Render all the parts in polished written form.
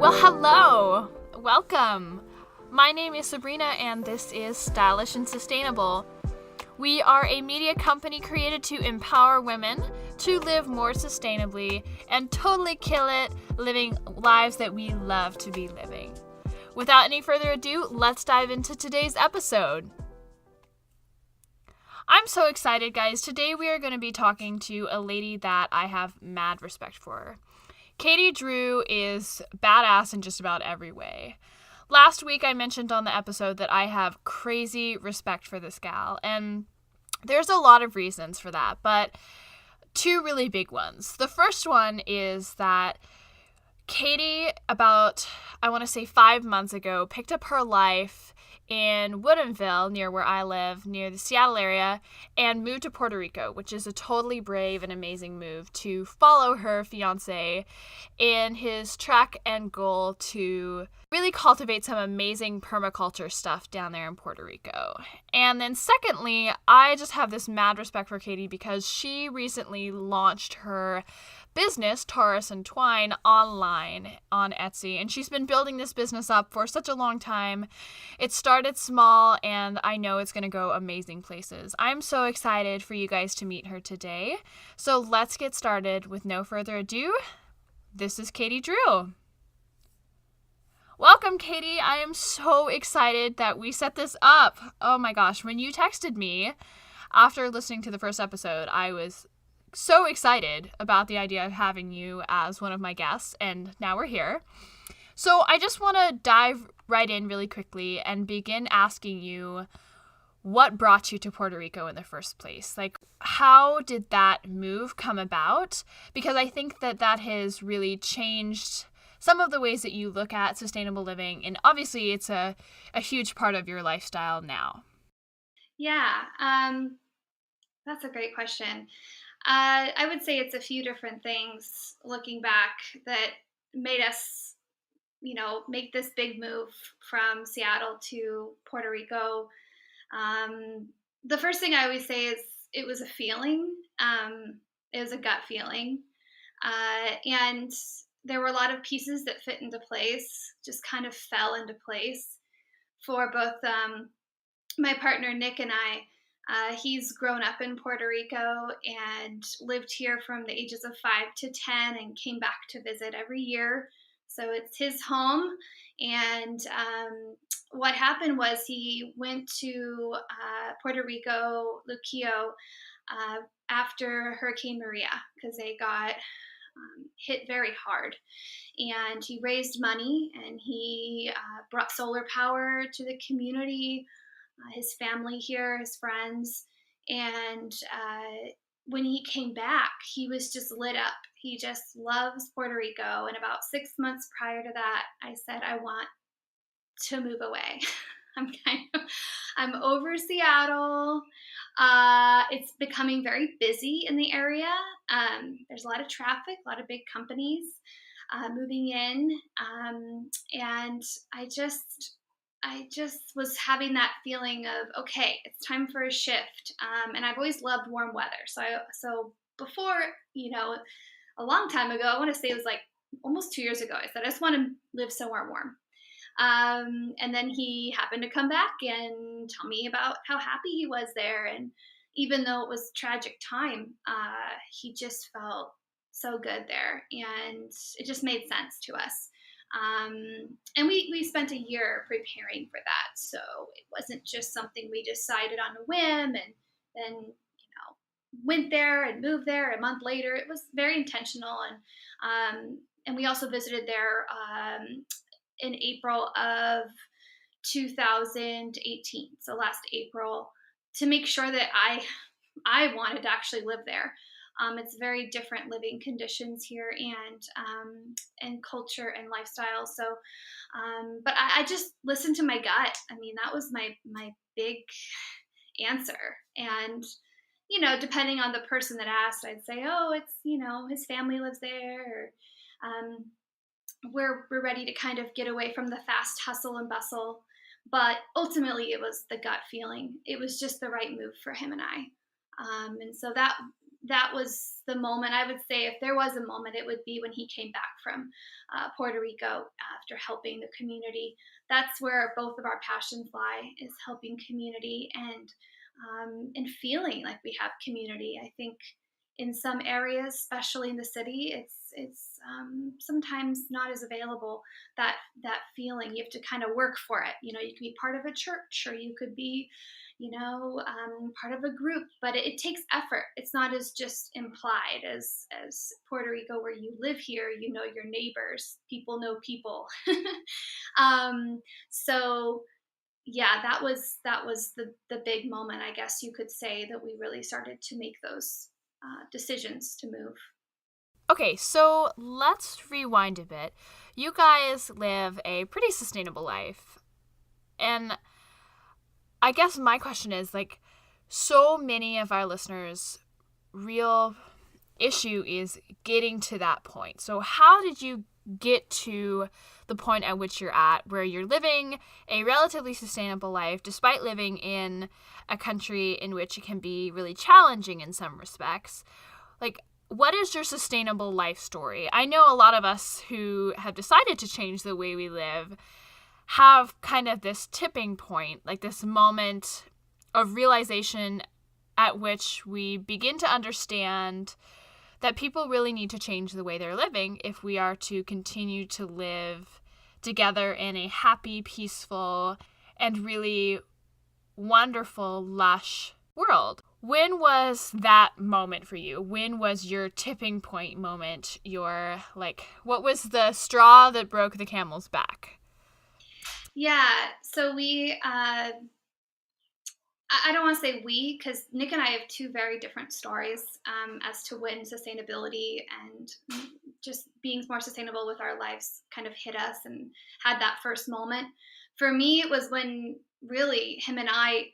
Well, hello! Welcome! My name is Sabrina and this is Stylish and Sustainable. We are a media company created to empower women to live more sustainably and totally kill it living lives that we love to be living. Without any further ado, let's dive into today's episode. I'm so excited, guys. Today we are going to be talking to a lady that I have mad respect for. Katy Drew is badass in just about every way. Last week I mentioned on the episode that I have crazy respect for this gal, and there's a lot of reasons for that, but two really big ones. The first one is that Katy, about, I want to say 5 months ago, picked up her life in Woodinville, near where I live, near the Seattle area, and moved to Puerto Rico, which is a totally brave and amazing move to follow her fiancé in his track and goal to really cultivate some amazing permaculture stuff down there in Puerto Rico. And then secondly, I just have this mad respect for Katy because she recently launched her business, Taurus and Twine, online on Etsy, and she's been building this business up for such a long time. It started small, and I know it's going to go amazing places. I'm so excited for you guys to meet her today. So let's get started. With no further ado, this is Katy Drew. Welcome, Katy. I am so excited that we set this up. Oh my gosh, when you texted me after listening to the first episode, I was so excited about the idea of having you as one of my guests, and now we're here. So I just want to dive right in really quickly and begin asking you what brought you to Puerto Rico in the first place. Like, how did that move come about? Because I think that has really changed some of the ways that you look at sustainable living, and obviously it's a huge part of your lifestyle now. Yeah, that's a great question. I would say it's a few different things looking back that made us, make this big move from Seattle to Puerto Rico. The first thing I always say is it was a feeling. It was a gut feeling. And there were a lot of pieces that fit into place, just kind of fell into place for both my partner, Nick, and I. He's grown up in Puerto Rico and lived here from the ages of 5 to 10 and came back to visit every year. So it's his home. And what happened was he went to Puerto Rico, Luquillo, after Hurricane Maria because they got hit very hard. And he raised money and he brought solar power to the community. His family here, his friends, and when he came back, he was just lit up. He just loves Puerto Rico. And about 6 months prior to that, I said, I want to move away. I'm over Seattle. It's becoming very busy in the area. There's a lot of traffic, a lot of big companies moving in, and I just was having that feeling of, okay, it's time for a shift. And I've always loved warm weather. So before, a long time ago, I want to say it was like almost 2 years ago, I said, I just want to live somewhere warm. And then he happened to come back and tell me about how happy he was there. And even though it was a tragic time, he just felt so good there. And it just made sense to us. And we spent a year preparing for that. So it wasn't just something we decided on a whim and then, went there and moved there a month later. It was very intentional. And we also visited there in April of 2018. So last April, to make sure that I wanted to actually live there. It's very different living conditions here and culture and lifestyle. So, but I just listened to my gut. I mean, that was my big answer. And, depending on the person that asked, I'd say, oh, it's, his family lives there. Or, we're ready to kind of get away from the fast hustle and bustle. But ultimately, it was the gut feeling. It was just the right move for him and I. And so that that was the moment. I would say if there was a moment, it would be when he came back from Puerto Rico after helping the community. That's where both of our passions lie, is helping community and feeling like we have community. I think in some areas, especially in the city, it's sometimes not as available. That feeling, you have to kind of work for it. You know, you can be part of a church, or you could be, part of a group, but it takes effort. It's not as just implied as Puerto Rico, where you live here, you know your neighbors, people know people. um, so yeah, that was the big moment, I guess you could say, that we really started to make those decisions to move. Okay, so let's rewind a bit. You guys live a pretty sustainable life. And I guess my question is, like, so many of our listeners' real issue is getting to that point. So how did you get to the point at which you're at, where you're living a relatively sustainable life despite living in a country in which it can be really challenging in some respects? Like, what is your sustainable life story? I know a lot of us who have decided to change the way we live have kind of this tipping point, like this moment of realization at which we begin to understand that people really need to change the way they're living if we are to continue to live together in a happy, peaceful, and really wonderful, lush world. When was that moment for you? When was your tipping point moment? What was the straw that broke the camel's back? Yeah, so I don't want to say we, because Nick and I have two very different stories as to when sustainability and just being more sustainable with our lives kind of hit us and had that first moment. For me, it was when really him and I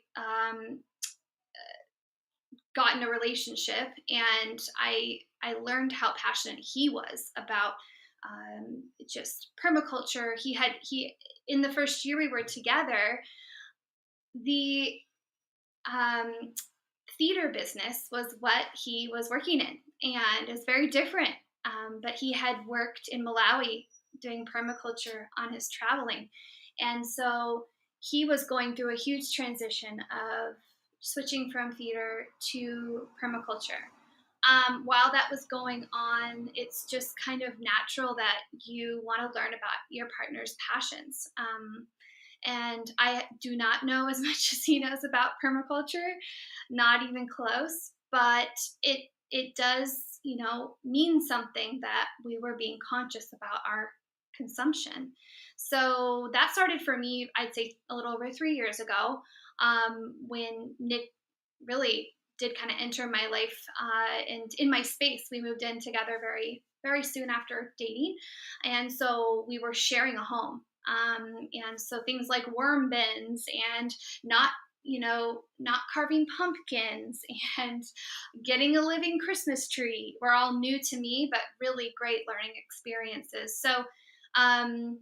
got in a relationship, and I learned how passionate he was about just permaculture. He in the first year we were together, the um, theater business was what he was working in, and it's very different. But he had worked in Malawi doing permaculture on his traveling, and so he was going through a huge transition of switching from theater to permaculture. While that was going on, it's just kind of natural that you want to learn about your partner's passions. And I do not know as much as he knows about permaculture, not even close. But it does, mean something that we were being conscious about our consumption. So that started for me, I'd say, a little over 3 years ago, when Nick really did kind of enter my life and in my space. We moved in together very, very soon after dating. And so we were sharing a home. And so things like worm bins and not not carving pumpkins and getting a living Christmas tree were all new to me, but really great learning experiences. So, um,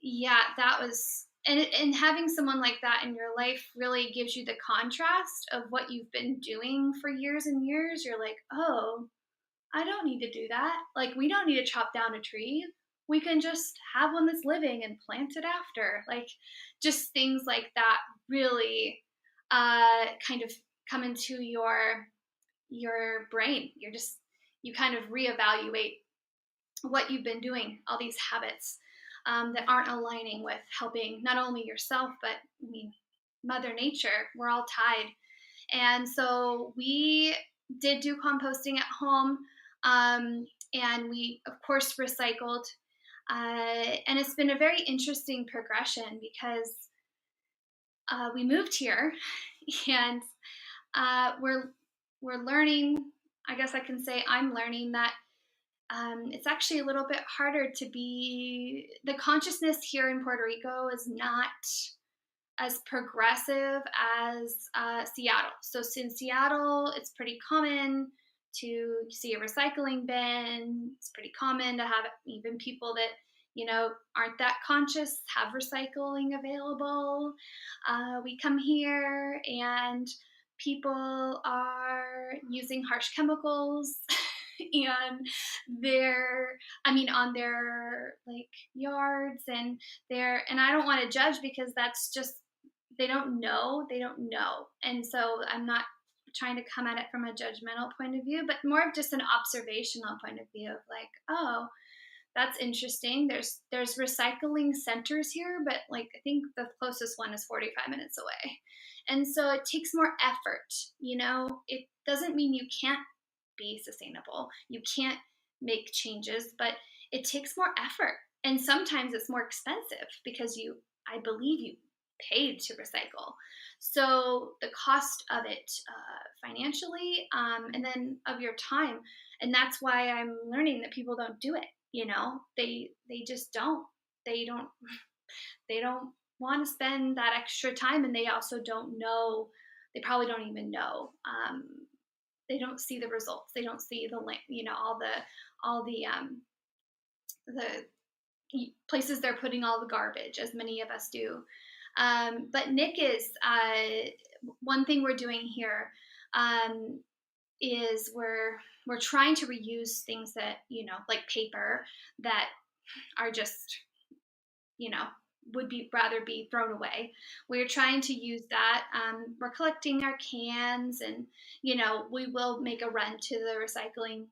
yeah, that was, and having someone like that in your life really gives you the contrast of what you've been doing for years and years. You're like, oh, I don't need to do that. Like, we don't need to chop down a tree. We can just have one that's living and plant it after. Like, just things like that really kind of come into your brain. You kind of reevaluate what you've been doing, all these habits that aren't aligning with helping not only yourself, but I mean, Mother Nature. We're all tied. And so we did do composting at home. And we, of course, recycled. And it's been a very interesting progression because we moved here and we're learning. I guess I can say I'm learning that it's actually a little bit harder to be. The consciousness here in Puerto Rico is not as progressive as Seattle. So in Seattle, it's pretty common to see a recycling bin. It's pretty common to have even people that aren't that conscious have recycling available. We come here and people are using harsh chemicals and on their like yards, and I don't want to judge because that's just, they don't know. And so I'm not trying to come at it from a judgmental point of view, but more of just an observational point of view of like, oh, that's interesting. There's recycling centers here, but like I think the closest one is 45 minutes away. And so it takes more effort, you know. It doesn't mean you can't be sustainable. You can't make changes, but it takes more effort. And sometimes it's more expensive because I believe you paid to recycle. So the cost of it financially, and then of your time. And that's why I'm learning that people don't do it. You know, they just don't. They don't they don't want to spend that extra time, and they also don't know. They probably don't even know. They don't see the results. They don't see the link. You know, all the places they're putting all the garbage, as many of us do. But Nick is one thing we're doing here, is we're trying to reuse things that, you know, like paper, that are just, you know, would be rather be thrown away. We're trying to use that. We're collecting our cans, and you know, we will make a run to the recycling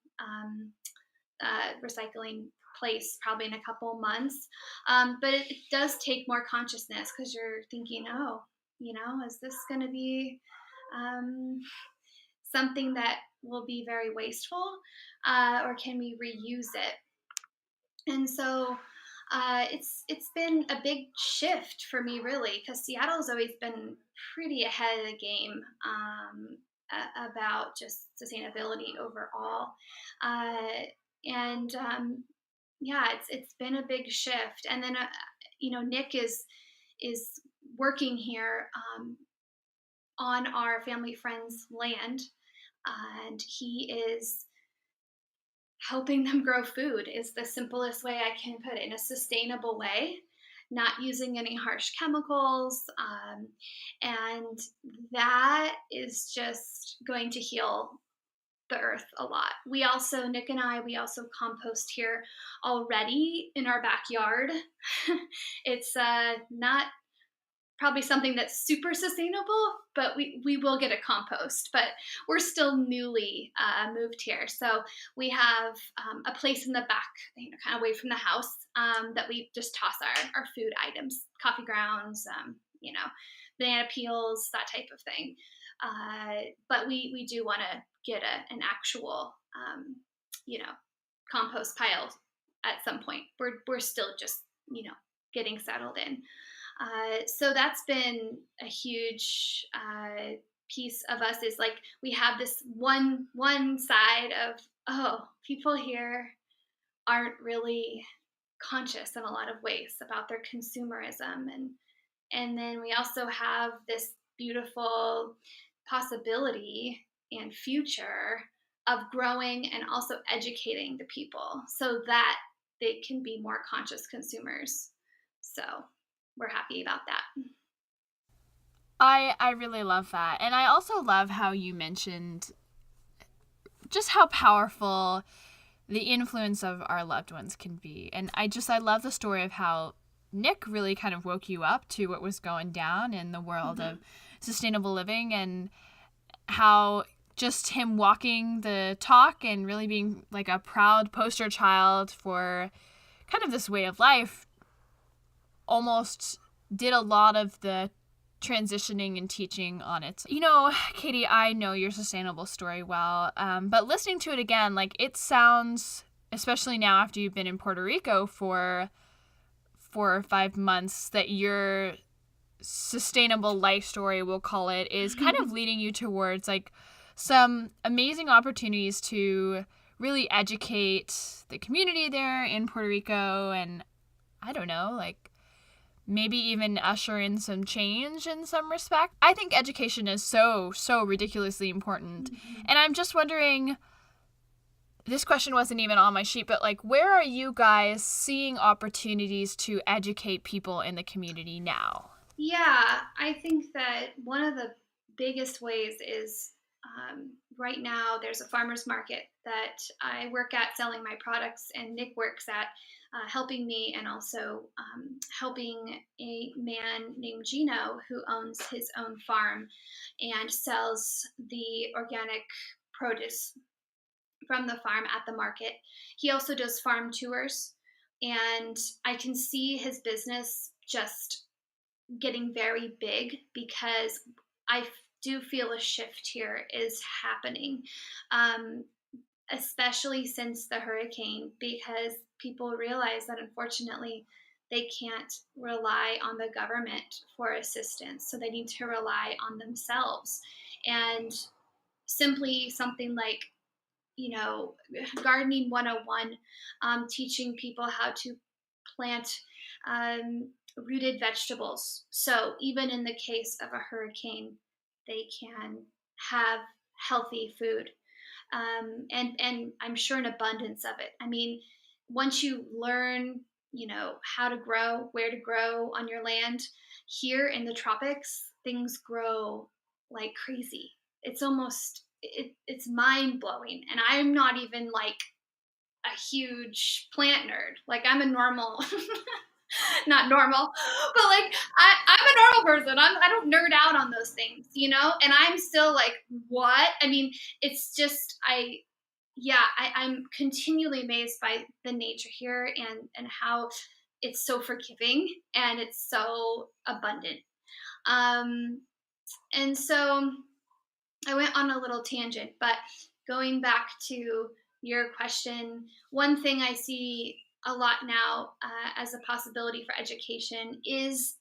place probably in a couple months. But it does take more consciousness, because you're thinking, oh, you know, is this going to be something that will be very wasteful, or can we reuse it? And so it's been a big shift for me, really, because Seattle's always been pretty ahead of the game, about just sustainability overall. And yeah, it's been a big shift. And then you know, Nick is working here, on our family friend's land, and he is helping them grow food, is the simplest way I can put it, in a sustainable way, not using any harsh chemicals. And that is just going to heal the earth a lot. Nick and I, we also compost here already in our backyard. It's not probably something that's super sustainable, but we will get a compost. But we're still newly moved here, so we have a place in the back, you know, kind of away from the house, that we just toss our food items, coffee grounds, you know, banana peels, that type of thing. But we do want to get an actual, you know, compost pile at some point. We're still just, you know, getting settled in. So that's been a huge piece of us, is like we have this one side of, oh, people here aren't really conscious in a lot of ways about their consumerism, and then we also have this beautiful possibility and future of growing and also educating the people so that they can be more conscious consumers. So we're happy about that. I really love that. And I also love how you mentioned just how powerful the influence of our loved ones can be. And I love the story of how Nick really kind of woke you up to what was going down in the world of sustainable living, and how just him walking the talk and really being like a proud poster child for kind of this way of life almost did a lot of the transitioning and teaching on it. You know, Katy, I know your sustainable story well, but listening to it again, like, it sounds, especially now after you've been in Puerto Rico for 4 or 5 months, that your sustainable life story, we'll call it, is kind of leading you towards like some amazing opportunities to really educate the community there in Puerto Rico, and I don't know, like maybe even usher in some change in some respect. I think education is so ridiculously important. And I'm just wondering, this question wasn't even on my sheet, but like, where are you guys seeing opportunities to educate people in the community now? Yeah, I think that one of the biggest ways is right now there's a farmer's market that I work at selling my products, and Nick works at helping me, and also helping a man named Gino who owns his own farm and sells the organic produce from the farm at the market. He also does farm tours, and I can see his business just getting very big because I do feel a shift here is happening, um, especially since the hurricane, because people realize that unfortunately they can't rely on the government for assistance. So they need to rely on themselves. And simply something like, gardening 101, teaching people how to plant rooted vegetables. So even in the case of a hurricane, they can have healthy food, and I'm sure an abundance of it. I mean, once you learn, how to grow, where to grow on your land, here in the tropics, things grow like crazy. It's mind blowing, and I'm not even like a huge plant nerd. Like I'm a normal, not normal, but like I'm a normal person. I don't nerd out on those things, and I'm still like, what? I mean, it's just, I'm continually amazed by the nature here, and how it's so forgiving and it's so abundant. And so I went on a little tangent, but going back to your question, one thing I see a lot now as a possibility for education is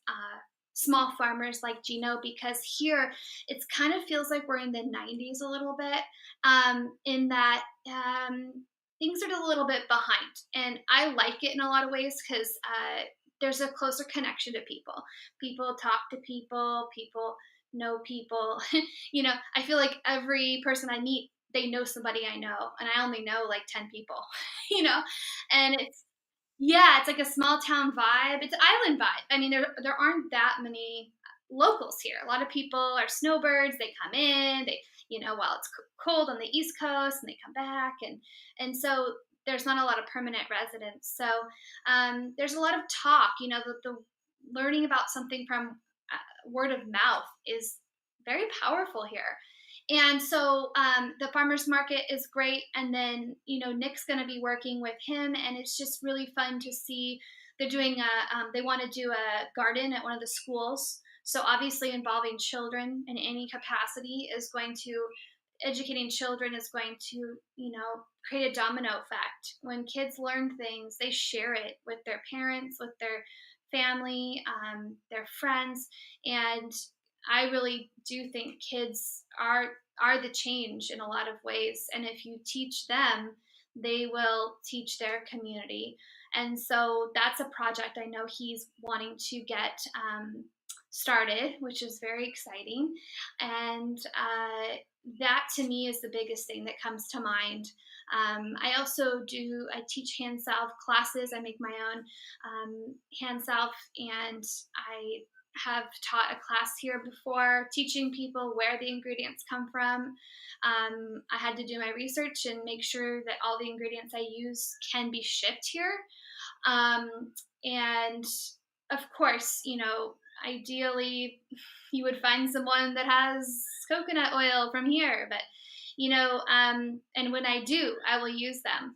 small farmers like Gino, because here it's kind of feels like we're in the 90s a little bit, in that things are a little bit behind. And I like it in a lot of ways because there's a closer connection to people. People talk to people, people know people. I feel like every person I meet, they know somebody I know, and I only know like 10 people, and it's like a small town vibe. It's an island vibe. I mean, there aren't that many locals here. A lot of people are snowbirds. They come in, while it's cold on the East Coast, and they come back, and so there's not a lot of permanent residents. So there's a lot of talk. The learning about something from word of mouth is very powerful here. And so the farmers market is great. And then, Nick's going to be working with him. And it's just really fun to see they're doing they want to do a garden at one of the schools. So obviously involving children in any capacity is going to, educating children is going to, create a domino effect. When kids learn things, they share it with their parents, with their family, their friends. And I really do think kids are the change in a lot of ways. And if you teach them, they will teach their community. And so that's a project I know he's wanting to get started, which is very exciting. And that to me is the biggest thing that comes to mind. I teach hand salve classes. I make my own hand salve, and I have taught a class here before, teaching people where the ingredients come from. I had to do my research and make sure that all the ingredients I use can be shipped here. And of course, ideally you would find someone that has coconut oil from here, but and when I do, I will use them.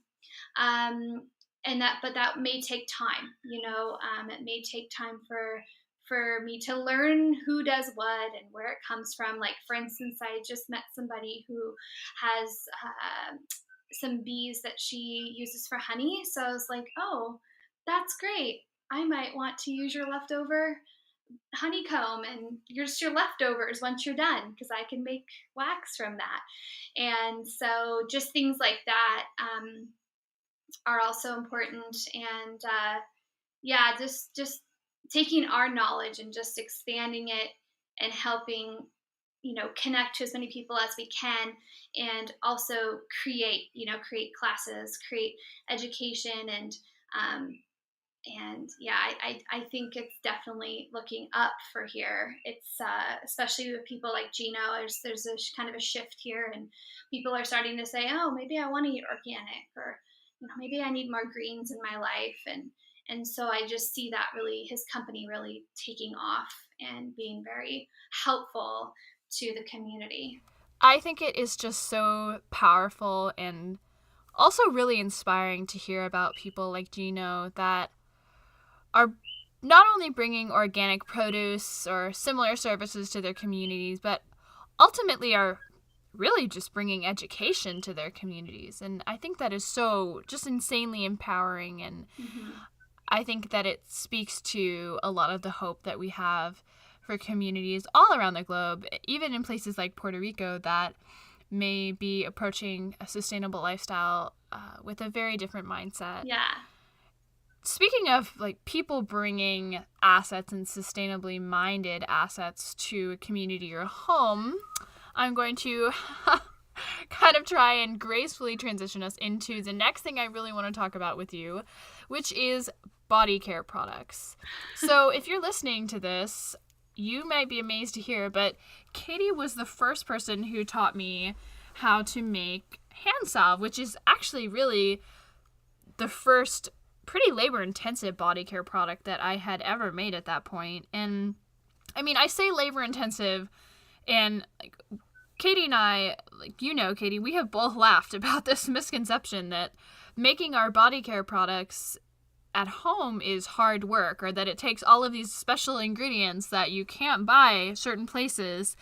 But that may take time. It may take time for me to learn who does what and where it comes from. Like, for instance, I just met somebody who has some bees that she uses for honey. So I was like, oh, that's great. I might want to use your leftover honeycomb and your leftovers once you're done, because I can make wax from that. And so just things like that are also important. And just taking our knowledge and just expanding it and helping connect to as many people as we can, and also create classes, create education, and And yeah, I think it's definitely looking up for here. It's especially with people like Gino. There's a kind of a shift here, and people are starting to say, oh, maybe I want to eat organic, or maybe I need more greens in my life, and so I just see that really his company really taking off and being very helpful to the community. I think it is just so powerful and also really inspiring to hear about people like Gino that are not only bringing organic produce or similar services to their communities, but ultimately are really just bringing education to their communities. And I think that is so just insanely empowering. And Mm-hmm. I think that it speaks to a lot of the hope that we have for communities all around the globe, even in places like Puerto Rico that may be approaching a sustainable lifestyle with a very different mindset. Yeah. Speaking of like people bringing assets and sustainably minded assets to a community or a home, I'm going to kind of try and gracefully transition us into the next thing I really want to talk about with you, which is body care products. So if you're listening to this, you might be amazed to hear, but Katy was the first person who taught me how to make hand salve, which is actually really the first pretty labor intensive body care product that I had ever made at that point. And I mean, I say labor intensive, and like Katy and I, like Katy, we have both laughed about this misconception that making our body care products at home is hard work, or that it takes all of these special ingredients that you can't buy certain places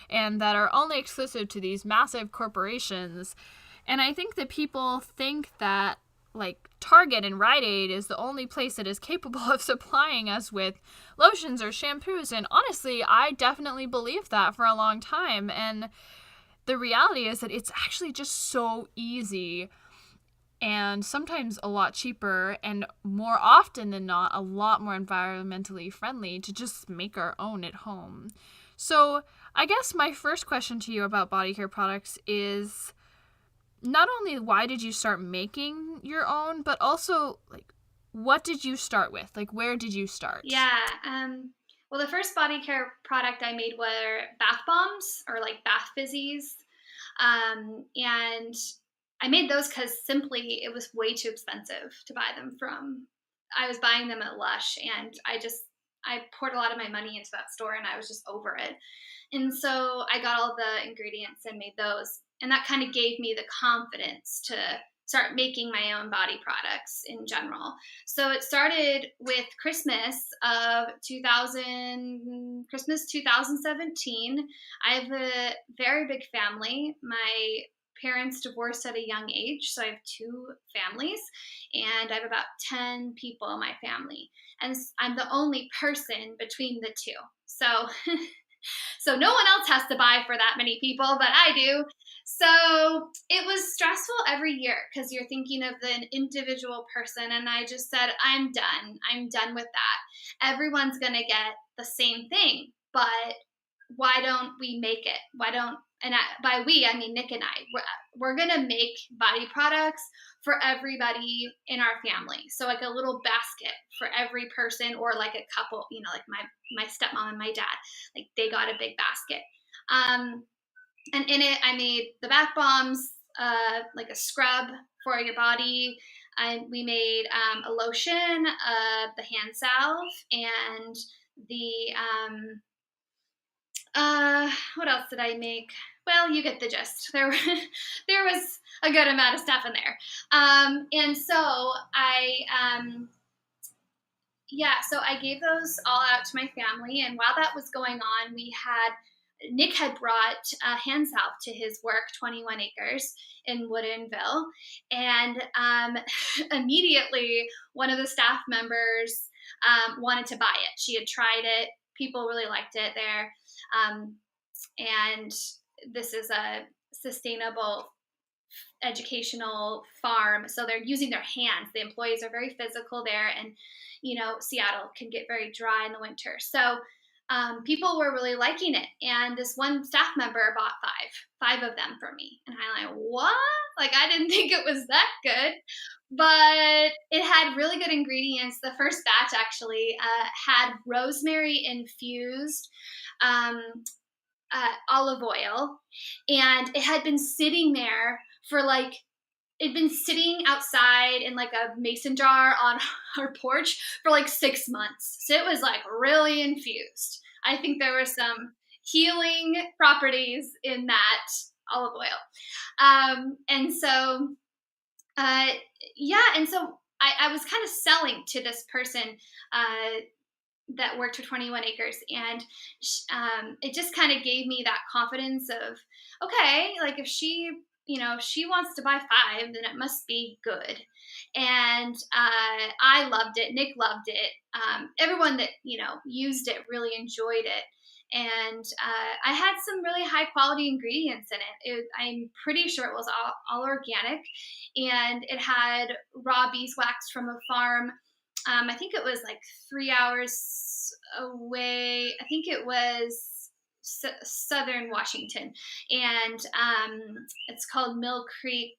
and that are only exclusive to these massive corporations. And I think that people think that like Target and Rite Aid is the only place that is capable of supplying us with lotions or shampoos. And honestly, I definitely believed that for a long time. And the reality is that it's actually just so easy and sometimes a lot cheaper, and more often than not, a lot more environmentally friendly to just make our own at home. So I guess my first question to you about body care products is not only why did you start making your own, but also like what did you start with? Like where did you start? Yeah. Well, the first body care product I made were bath bombs, or like bath fizzies. And I made those because simply it was way too expensive to buy them from. I was buying them at Lush, and I poured a lot of my money into that store, and I was just over it. And so I got all the ingredients and made those, and that kind of gave me the confidence to start making my own body products in general. So it started with Christmas 2017. I have a very big family. My parents divorced at a young age, so I have two families, and I have about 10 people in my family. And I'm the only person between the two. So so no one else has to buy for that many people, but I do. So it was stressful every year because you're thinking of the individual person. And I just said, I'm done. I'm done with that. Everyone's going to get the same thing, but why don't we make it? By we, I mean Nick and I. We're going to make body products for everybody in our family. So like a little basket for every person, or like a couple, like my stepmom and my dad, like they got a big basket. And in it, I made the bath bombs, like a scrub for your body. We made a lotion, the hand salve, and the what else did I make? Well, you get the gist. There was a good amount of stuff in there. And so so I gave those all out to my family. And while that was going on, Nick had brought hand salve to his work, 21 acres in Woodinville. And immediately one of the staff members wanted to buy it. She had tried it. People really liked it there. And this is a sustainable educational farm, so they're using their hands. The employees are very physical there, and Seattle can get very dry in the winter, so people were really liking it. And this one staff member bought five of them for me, and I'm like, what? Like, I didn't think it was that good. but it had really good ingredients. The first batch actually had rosemary infused um, olive oil, and it had been sitting there for like it'd been sitting outside in like a mason jar on our porch for like 6 months. So it was like really infused. I think there were some healing properties in that olive oil. And so, uh, yeah, and so I was kind of selling to this person uh, that worked for 21 acres, and it just kind of gave me that confidence of, okay, like if she, if she wants to buy 5, then it must be good. And I loved it, Nick loved it, everyone that used it really enjoyed it. And I had some really high quality ingredients in I'm pretty sure it was all organic, and it had raw beeswax from a farm. I think it was like 3 hours away. I think it was southern Washington, and it's called Mill Creek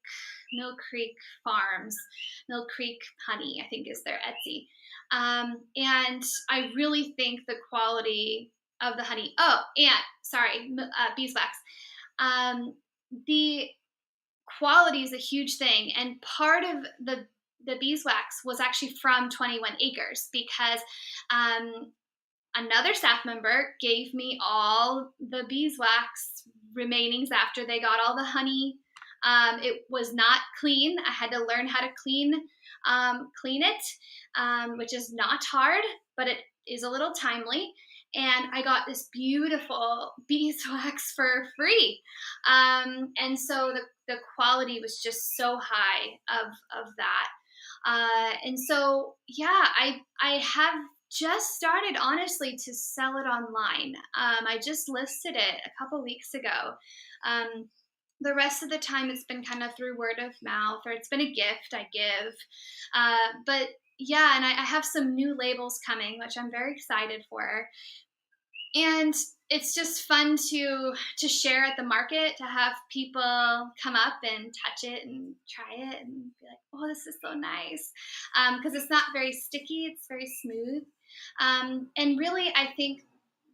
Farms. Mill Creek Honey, I think, is their Etsy. And I really think the quality of the honey. Oh, and sorry, beeswax. The quality is a huge thing, and part of the beeswax was actually from 21 acres, because another staff member gave me all the beeswax remainings after they got all the honey. It was not clean. I had to learn how to clean it, which is not hard, but it is a little timely. And I got this beautiful beeswax for free. And so the quality was just so high of that. And so, yeah, I have just started, honestly, to sell it online. I just listed it a couple weeks ago. The rest of the time it's been kind of through word of mouth, or it's been a gift I give. But yeah, and I have some new labels coming, which I'm very excited for. And it's just fun to share at the market, to have people come up and touch it and try it and be like, oh, this is so nice, because it's not very sticky, it's very smooth. And really, I think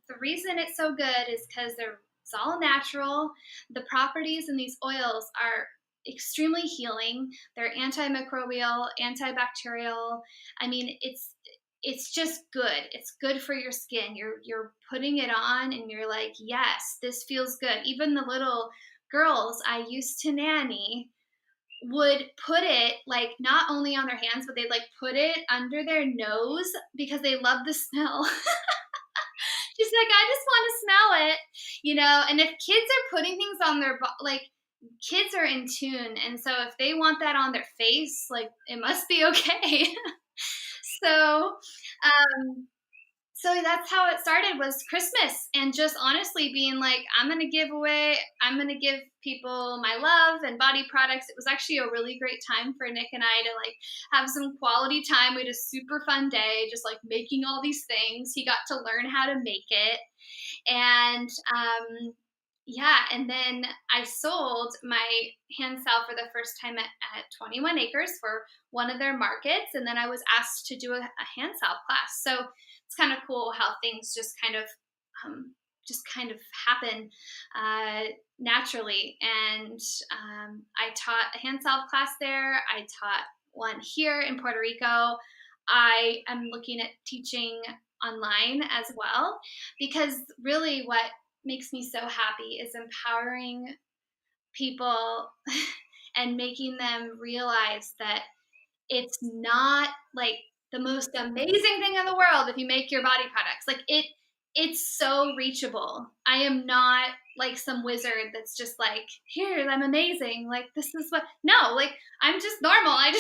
the reason it's so good is because it's all natural. The properties in these oils are extremely healing. They're antimicrobial, antibacterial. I mean, it's just good. It's good for your skin. You're putting it on and you're like, yes, this feels good. Even the little girls I used to nanny would put it like not only on their hands, but they'd like put it under their nose because they love the smell. She's like, I just want to smell it. And if kids are putting things on their like, kids are in tune, and so if they want that on their face, like, it must be okay. So, um, so that's how it started, was Christmas, and just honestly being like, I'm going to give people my love and body products. It was actually a really great time for Nick and I to like have some quality time. We had a super fun day, just like making all these things. He got to learn how to make it. And, yeah, and then I sold my hand salve for the first time at 21 Acres for one of their markets. And then I was asked to do a hand salve class. So it's kind of cool how things just kind of happen naturally. And I taught a hand salve class there. I taught one here in Puerto Rico. I am looking at teaching online as well, because really what makes me so happy is empowering people and making them realize that it's not like the most amazing thing in the world if you make your body products. Like, it's so reachable. I am not like some wizard that's just like, here, I'm amazing. Like, this is what, no, like, I'm just normal. I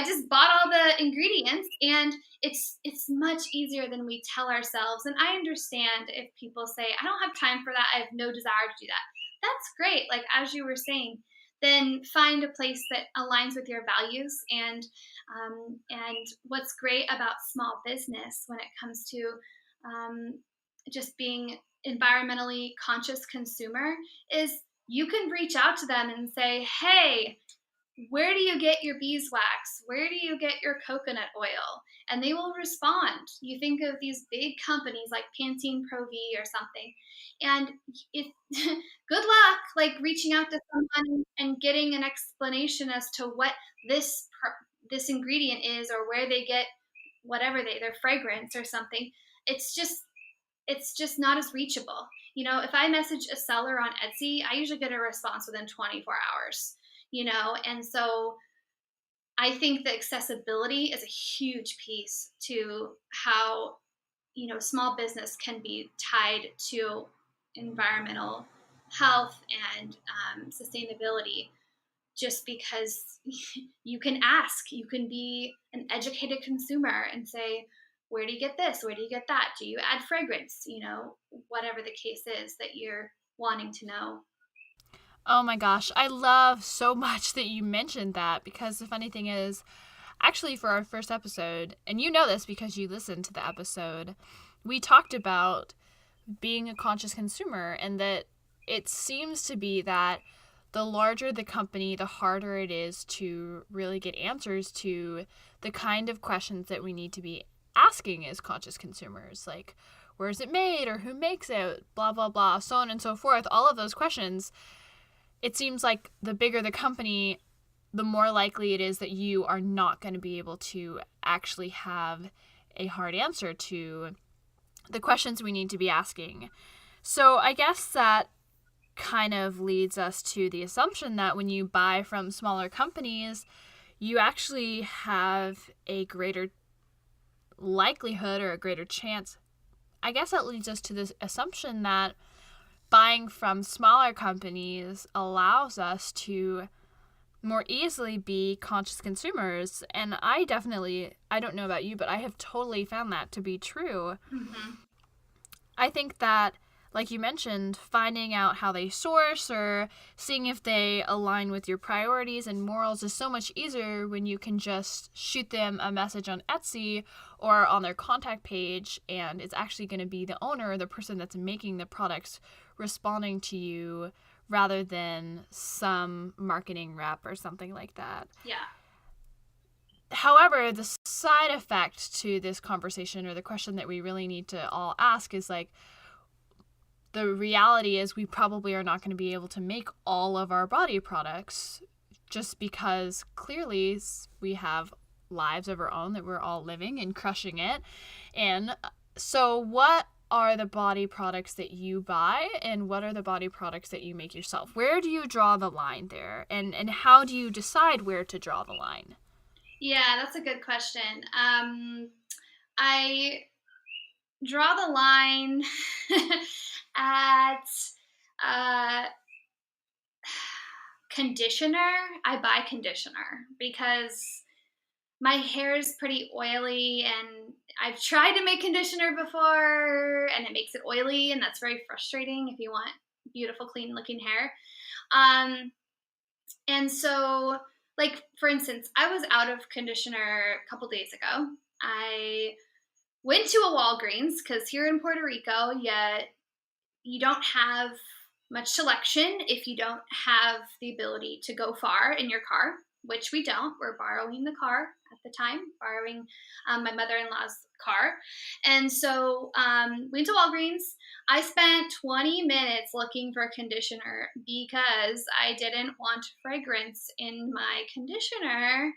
just bought all the ingredients, and it's much easier than we tell ourselves. And I understand if people say, I don't have time for that, I have no desire to do that. That's great. Like, as you were saying, then find a place that aligns with your values. And what's great about small business when it comes to just being environmentally conscious consumer is you can reach out to them and say, hey, where do you get your beeswax? Where do you get your coconut oil? And they will respond. You think of these big companies like Pantene Pro V or something. And if good luck like reaching out to someone and getting an explanation as to what this this ingredient is, or where they get whatever their fragrance or something. It's just not as reachable. If I message a seller on Etsy, I usually get a response within 24 hours, and so I think the accessibility is a huge piece to how, small business can be tied to environmental health and sustainability, just because you can ask, you can be an educated consumer and say, where do you get this? Where do you get that? Do you add fragrance? Whatever the case is that you're wanting to know. Oh my gosh, I love so much that you mentioned that, because the funny thing is, actually, for our first episode, and you know this because you listened to the episode, we talked about being a conscious consumer, and that it seems to be that the larger the company, the harder it is to really get answers to the kind of questions that we need to be asking as conscious consumers. Like, where is it made, or who makes it, blah, blah, blah, so on and so forth. All of those questions, it seems like the bigger the company, the more likely it is that you are not going to be able to actually have a hard answer to the questions we need to be asking. So I guess that kind of leads us to the assumption that when you buy from smaller companies, you actually have a greater likelihood or a greater chance. I guess that leads us to this assumption that buying from smaller companies allows us to more easily be conscious consumers. And I don't know about you, but I have totally found that to be true. Mm-hmm. I think that, like you mentioned, finding out how they source or seeing if they align with your priorities and morals is so much easier when you can just shoot them a message on Etsy or on their contact page, and it's actually going to be the owner, the person that's making the products, responding to you rather than some marketing rep or something like that. Yeah. However, the side effect to this conversation, or the question that we really need to all ask, is like, the reality is we probably are not going to be able to make all of our body products, just because clearly we have lives of our own that we're all living and crushing it. And so what are the body products that you buy, and what are the body products that you make yourself? Where do you draw the line there? And how do you decide where to draw the line? Yeah, that's a good question. I draw the line at conditioner. I buy conditioner because my hair is pretty oily, and I've tried to make conditioner before and it makes it oily, and that's very frustrating if you want beautiful, clean looking hair. And so, like, for instance, I was out of conditioner a couple days ago. I went to a Walgreens because here in Puerto Rico, you don't have much selection if you don't have the ability to go far in your car, which we don't. We're borrowing the car at the time, borrowing my mother-in-law's car. And so went to Walgreens. I spent 20 minutes looking for a conditioner because I didn't want fragrance in my conditioner.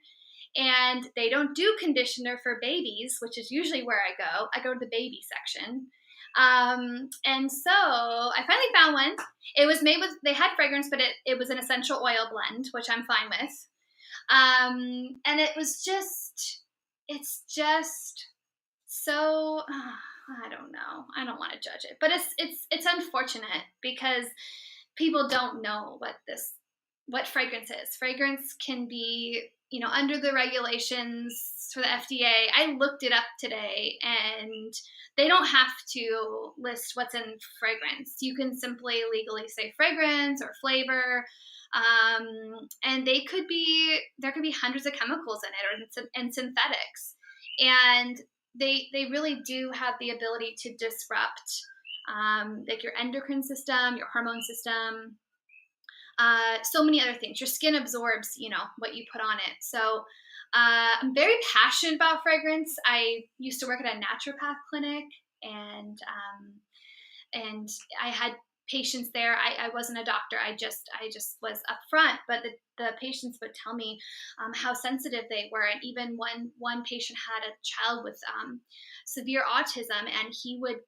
And they don't do conditioner for babies, which is usually where I go. I go to the baby section. And so I finally found one. It was made with, they had fragrance, but it was an essential oil blend, which I'm fine with. And it's just so, I don't know. I don't want to judge it, but it's unfortunate because people don't know what fragrance is. Fragrance can be, under the regulations for the FDA. I looked it up today, and they don't have to list what's in fragrance. You can simply legally say fragrance or flavor. And there could be hundreds of chemicals in it, and synthetics. And they really do have the ability to disrupt like your endocrine system, your hormone system. so many other things. Your skin absorbs, what you put on it. So I'm very passionate about fragrance. I used to work at a naturopath clinic, and I had patients there. I wasn't a doctor. I just was upfront, but the patients would tell me how sensitive they were. And even one patient had a child with severe autism, and he would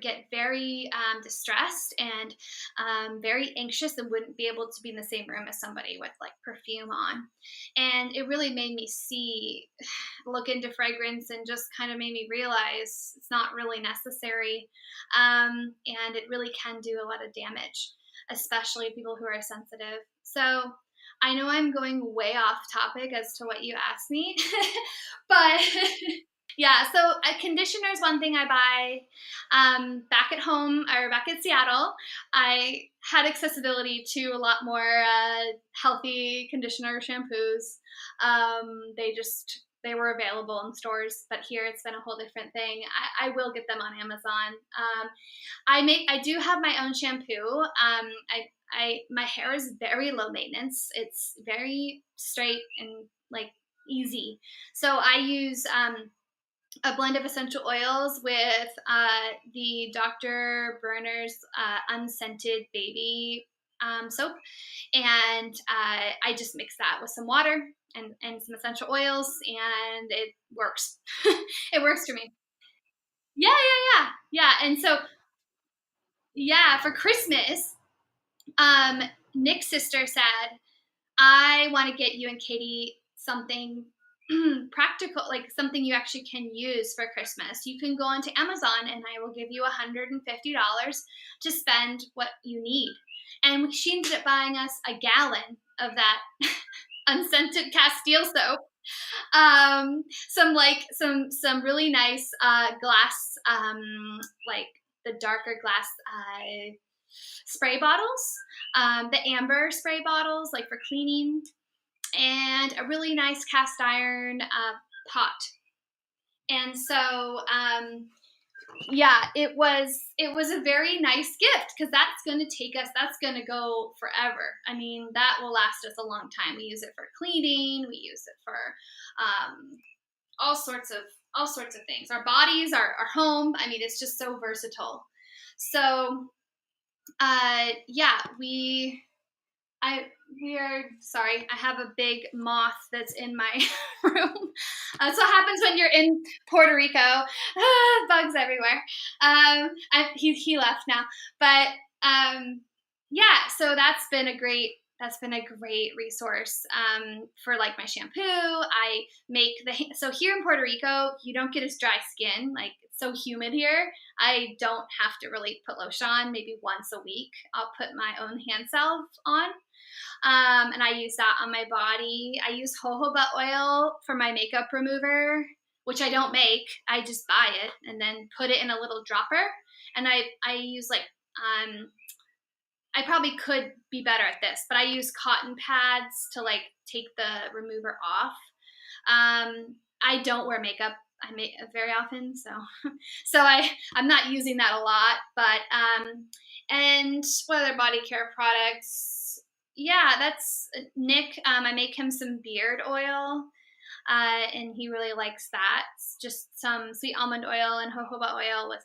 get very distressed and very anxious, and wouldn't be able to be in the same room as somebody with like perfume on. And it really made me look into fragrance, and just kind of made me realize it's not really necessary. And it really can do a lot of damage, especially people who are sensitive. So I know I'm going way off topic as to what you asked me, but yeah, so conditioner is one thing I buy. Back at home, or back in Seattle, I had accessibility to a lot more healthy conditioner shampoos. They were available in stores, but here it's been a whole different thing. I will get them on Amazon. I do have my own shampoo. My hair is very low maintenance. It's very straight and like easy. So I use a blend of essential oils with the Dr. Bronner's unscented baby soap. And I just mix that with some water and some essential oils, and it works. It works for me. Yeah, yeah, yeah. Yeah. And so, yeah, for Christmas, um, Nick's sister said, I want to get you and Katy something practical, like something you actually can use for Christmas. You can go onto Amazon, and I will give you $150 to spend what you need. And she ended up buying us a gallon of that unscented Castile soap. Some really nice glass, like the darker glass spray bottles, the amber spray bottles, like for cleaning, and a really nice cast iron pot. And so, yeah, it was a very nice gift, because that's going to go forever. I mean, that will last us a long time. We use it for cleaning. We use it for all sorts of things. Our bodies, our home. I mean, it's just so versatile. So, yeah, we are sorry. I have a big moth that's in my room. That's what happens when you're in Puerto Rico. Bugs everywhere. He left now, but yeah. So that's been a great resource for like my shampoo. I make so here in Puerto Rico, you don't get as dry skin. Like, it's so humid here. I don't have to really put lotion on. Maybe once a week, I'll put my own hand salve on. And I use that on my body. I use jojoba oil for my makeup remover, which I don't make. I just buy it and then put it in a little dropper. And I use I probably could be better at this, but I use cotton pads to like take the remover off. I don't wear makeup. I make very often, so I'm not using that a lot. But and what other body care products? Yeah, that's Nick. I make him some beard oil, and he really likes that. It's just some sweet almond oil and jojoba oil with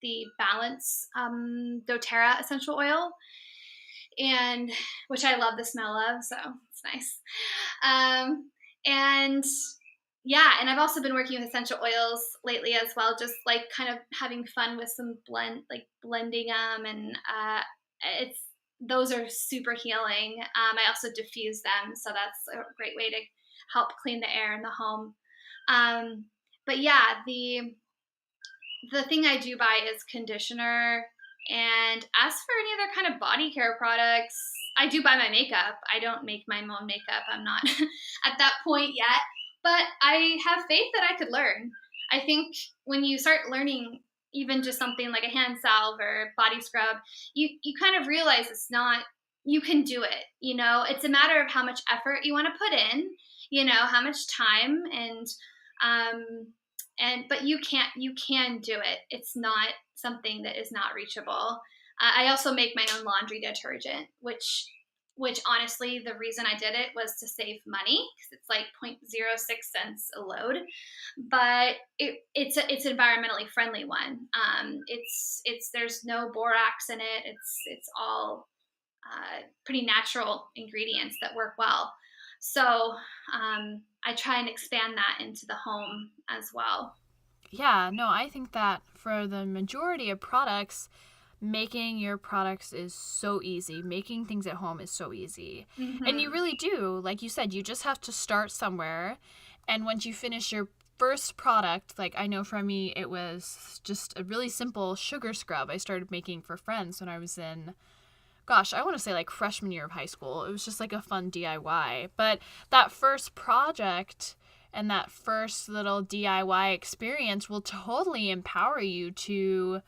the Balance doTERRA essential oil, and which I love the smell of, so it's nice. And yeah, and I've also been working with essential oils lately as well, just like kind of having fun with some blending them, and those are super healing. I also diffuse them, so that's a great way to help clean the air in the home. But yeah, the thing I do buy is conditioner. And as for any other kind of body care products, I do buy my makeup. I don't make my own makeup. I'm not at that point yet, but I have faith that I could learn. I think when you start learning even just something like a hand salve or body scrub, you kind of realize you can do it. It's a matter of how much effort you want to put in, how much time, but you can do it. It's not something that is not reachable. I also make my own laundry detergent, which honestly, the reason I did it was to save money because it's like 0.06 cents a load, but it's an environmentally friendly one. It's there's no borax in it. It's all pretty natural ingredients that work well. So I try and expand that into the home as well. Yeah, no, I think that for the majority of products, making your products is so easy. Making things at home is so easy. And you Hmm. really do. Like you said, you just have to start somewhere. And once you finish your first product, like I know for me, it was just a really simple sugar scrub I started making for friends when I was in, gosh, I want to say like freshman year of high school. It was just like a fun DIY. But that first project and that first little DIY experience will totally empower you to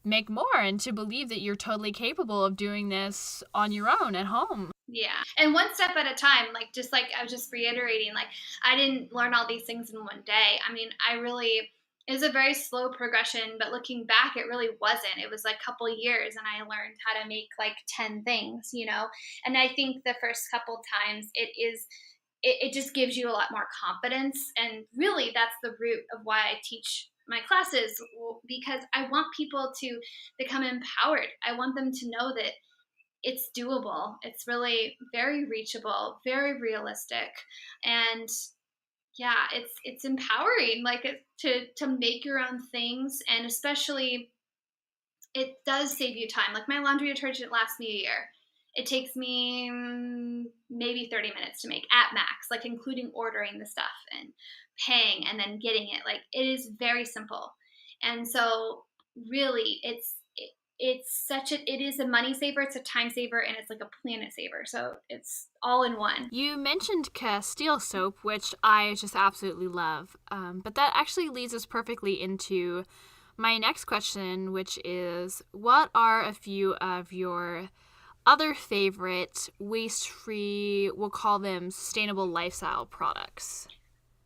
make more and to believe that you're totally capable of doing this on your own at home. Yeah. And one step at a time, just like I was just reiterating, like I didn't learn all these things in one day. I mean, it was a very slow progression, but looking back, it really wasn't. It was like a couple years and I learned how to make like 10 things, you know? And I think the first couple times it just gives you a lot more confidence. And really that's the root of why I teach my classes, because I want people to become empowered. I want them to know that it's doable. It's really very reachable, very realistic, and yeah, it's empowering. Like to make your own things, and especially it does save you time. Like my laundry detergent lasts me a year. It takes me maybe 30 minutes to make at max, like including ordering the stuff and paying and then getting it. Like it is very simple, and so really it is a money saver, it's a time saver, and it's like a planet saver. So it's all in one. You mentioned Castile soap, which I just absolutely love. But that actually leads us perfectly into my next question, which is what are a few of your other favorite waste free, we'll call them sustainable lifestyle products?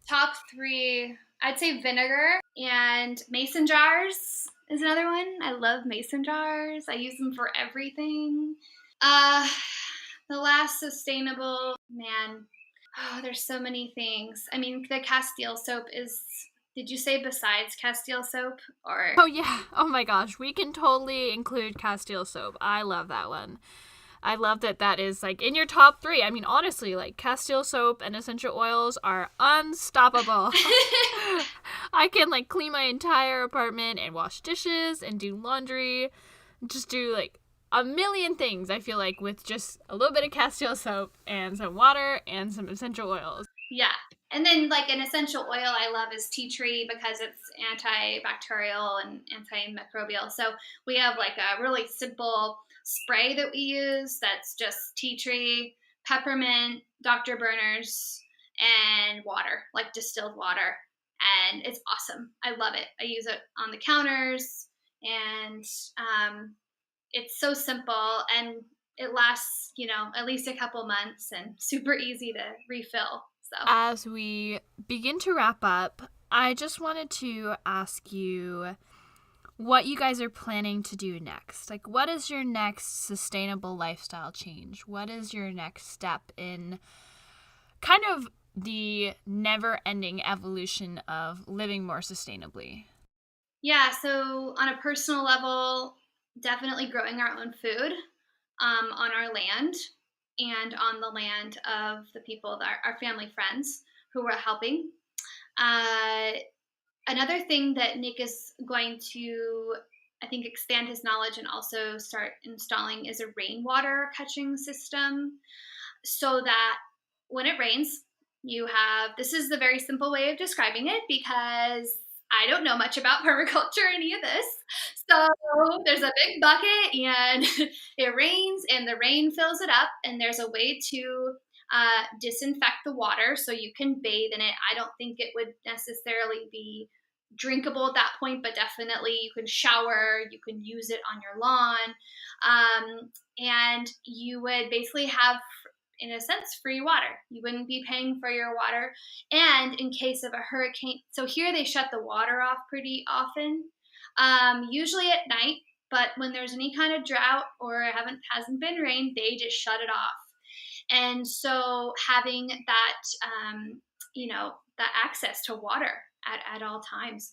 Top three, I'd say vinegar and mason jars is another one. I love mason jars. I use them for everything. Uh, the last sustainable, man, oh, there's so many things. I mean, the Castile soap is. Did you say besides Castile soap or? Oh, yeah. Oh my gosh. We can totally include Castile soap. I love that one. I love that that is like in your top three. I mean, honestly, like Castile soap and essential oils are unstoppable. I can like clean my entire apartment and wash dishes and do laundry, just do like a million things. I feel like with just a little bit of Castile soap and some water and some essential oils. Yeah. And then like an essential oil I love is tea tree because it's antibacterial and antimicrobial. So we have like a really simple spray that we use that's just tea tree, peppermint, Dr. Berners, and water, like distilled water. And it's awesome. I love it. I use it on the counters, and it's so simple and it lasts, at least a couple months and super easy to refill. So, As we begin to wrap up, I just wanted to ask you what you guys are planning to do next. Like, what is your next sustainable lifestyle change? What is your next step in kind of the never ending evolution of living more sustainably? yeah, so on a personal level, definitely growing our own food on our land and on the land of the people, that our family friends who we're helping. Uh, Another thing that Nick is going to, I think, expand his knowledge and also start installing is a rainwater catching system so that when it rains, this is the very simple way of describing it because I don't know much about permaculture or any of this. So there's a big bucket and it rains and the rain fills it up, and there's a way to disinfect the water so you can bathe in it. I don't think it would necessarily be drinkable at that point, but definitely you can shower, you can use it on your lawn, and you would basically have, in a sense, free water. You wouldn't be paying for your water. And in case of a hurricane, so here they shut the water off pretty often, usually at night. but when there's any kind of drought or hasn't been rain, they just shut it off. And so having that, that access to water at all times,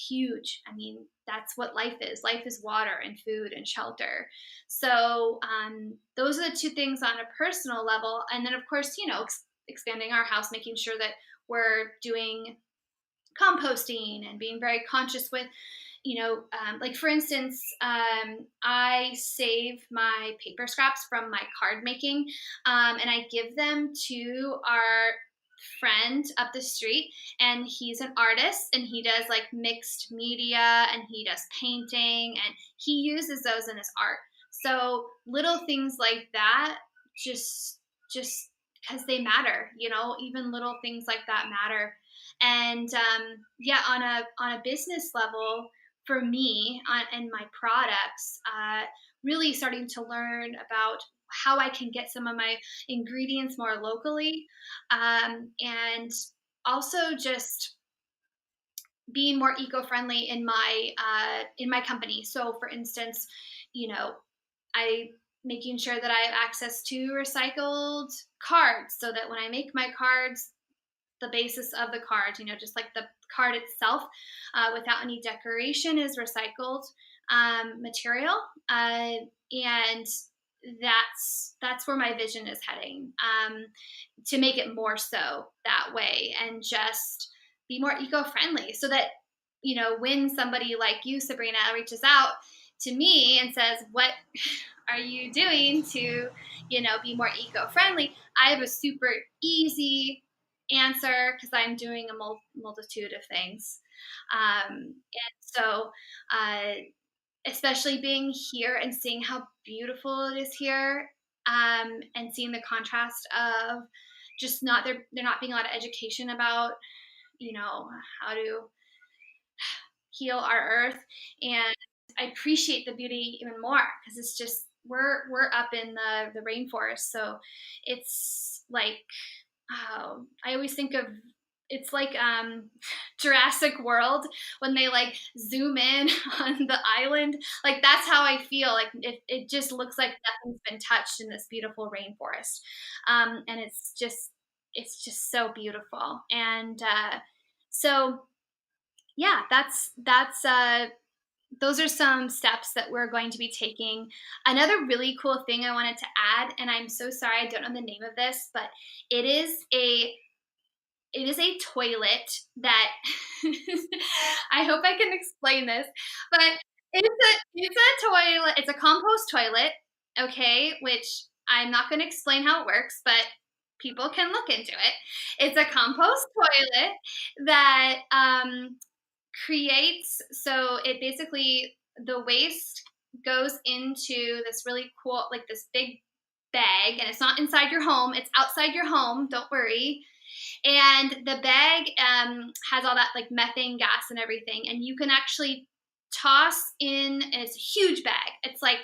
huge. I mean, that's what life is. Life is water and food and shelter. So those are the two things on a personal level. And then, of course, expanding our house, making sure that we're doing composting and being very conscious with, like for instance, I save my paper scraps from my card making, and I give them to our friend up the street, and he's an artist and he does like mixed media and he does painting and he uses those in his art. So little things like that, just because they matter, even little things like that matter. And on a business level, for me and my products, really starting to learn about how I can get some of my ingredients more locally, and also just being more eco-friendly in my company. So, for instance, I making sure that I have access to recycled cards, so that when I make my cards, the basis of the card, just like the card itself, without any decoration, is recycled material, and that's where my vision is heading, to make it more so that way, and just be more eco-friendly, so that when somebody like you, Sabrina, reaches out to me and says, what are you doing to be more eco-friendly, I have a super easy answer, because I'm doing a multitude of things. And so especially being here and seeing how beautiful it is here, and seeing the contrast of just there not being a lot of education about how to heal our earth. And I appreciate the beauty even more, because it's just we're up in the rainforest, so it's like, I always think of, it's like Jurassic World, when they like zoom in on the island. Like, that's how I feel. Like it just looks like nothing's been touched in this beautiful rainforest, and it's just so beautiful. And so yeah, that's those are some steps that we're going to be taking. Another really cool thing I wanted to add, and I'm so sorry I don't know the name of this, but it is a toilet that I hope I can explain this, but it's a toilet. It's a compost toilet, okay, which I'm not going to explain how it works, but people can look into it. It's a compost toilet that creates, so it basically, the waste goes into this really cool, like this big bag, and it's not inside your home, it's outside your home, don't worry. And the bag has all that like methane gas and everything, and you can actually toss in, and it's a huge bag, it's like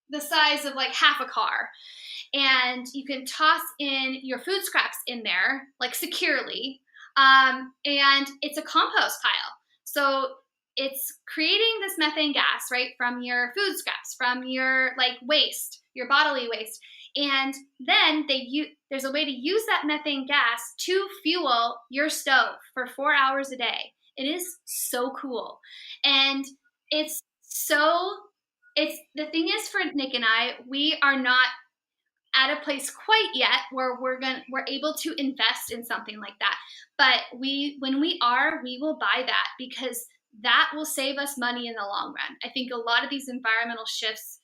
the size of like half a car, and you can toss in your food scraps in there, like securely, and it's a compost pile. So it's creating this methane gas, right, from your food scraps, from your like waste, your bodily waste. And then there's a way to use that methane gas to fuel your stove for 4 hours a day. It is so cool. And it's the thing is, for Nick and I, we are not at a place quite yet where we're able to invest in something like that. But when we are, we will buy that, because that will save us money in the long run. I think a lot of these environmental shifts,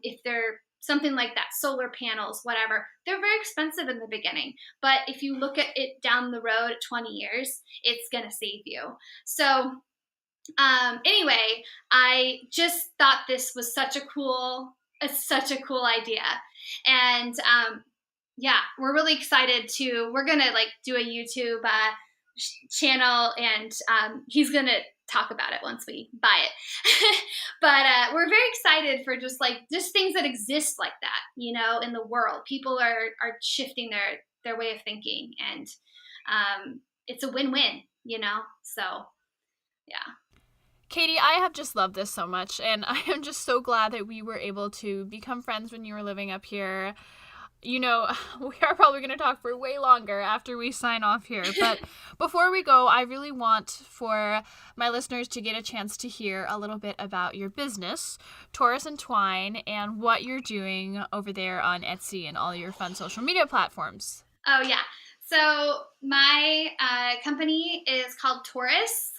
if they're something like that, solar panels, whatever, they're very expensive in the beginning. But if you look at it down the road at 20 years, it's going to save you. So anyway, I just thought this was such a cool idea. And yeah, we're really excited we're gonna like do a YouTube channel, and he's gonna talk about it once we buy it. But we're very excited for just things that exist like that, in the world. People are shifting their way of thinking, and it's a win-win, so yeah. Katy, I have just loved this so much, and I am just so glad that we were able to become friends when you were living up here. You know, we are probably going to talk for way longer after we sign off here. But before we go, I really want for my listeners to get a chance to hear a little bit about your business, Taurus and Twine, and what you're doing over there on Etsy and all your fun social media platforms. Oh, yeah. So my company is called Taurus,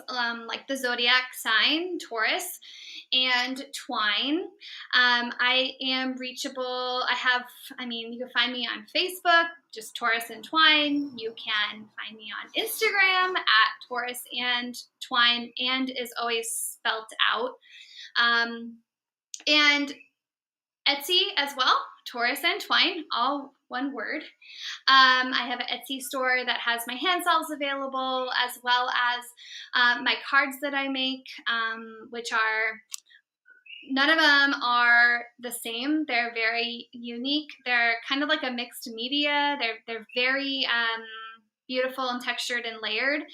like the zodiac sign, Taurus, and Twine. I am reachable. You can find me on Facebook, just Taurus and Twine. You can find me on Instagram at Taurus and Twine, and is always spelt out. And Etsy as well, Taurus and Twine, all one word. I have an Etsy store that has my hand salves available, as well as my cards that I make, which are, none of them are the same. They're very unique. They're kind of like a mixed media. They're very beautiful and textured and layered.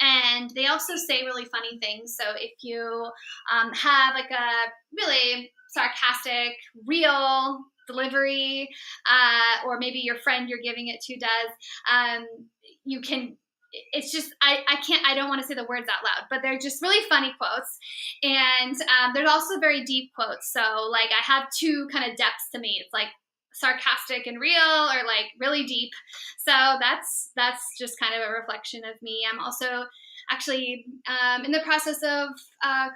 And they also say really funny things. So if you have like a really sarcastic, real delivery, or maybe your friend you're giving it to does, you can, it's just, I don't want to say the words out loud, but they're just really funny quotes. And there's also very deep quotes. So like I have two kind of depths to me. It's like sarcastic and real, or like really deep. So that's just kind of a reflection of me. I'm also actually in the process of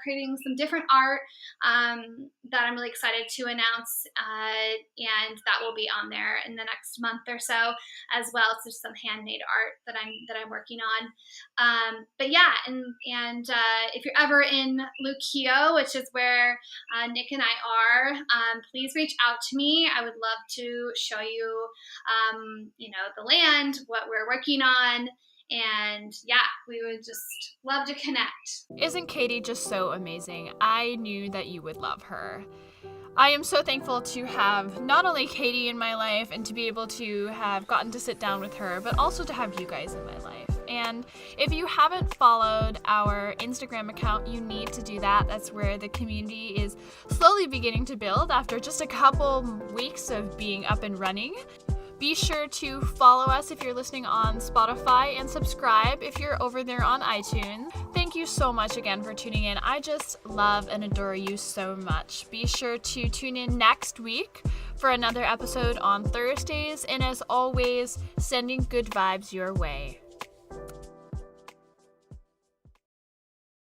creating some different art that I'm really excited to announce, and that will be on there in the next month or so as well. It's just some handmade art that I'm working on. But yeah, and if you're ever in Luquillo, which is where Nick and I are, please reach out to me. I would love to show you, the land, what we're working on. And yeah, we would just love to connect. Isn't Katy just so amazing? I knew that you would love her. I am so thankful to have not only Katy in my life and to be able to have gotten to sit down with her, but also to have you guys in my life. And if you haven't followed our Instagram account, you need to do that. That's where the community is slowly beginning to build after just a couple weeks of being up and running. Be sure to follow us if you're listening on Spotify, and subscribe if you're over there on iTunes. Thank you so much again for tuning in. I just love and adore you so much. Be sure to tune in next week for another episode on Thursdays, and as always, sending good vibes your way.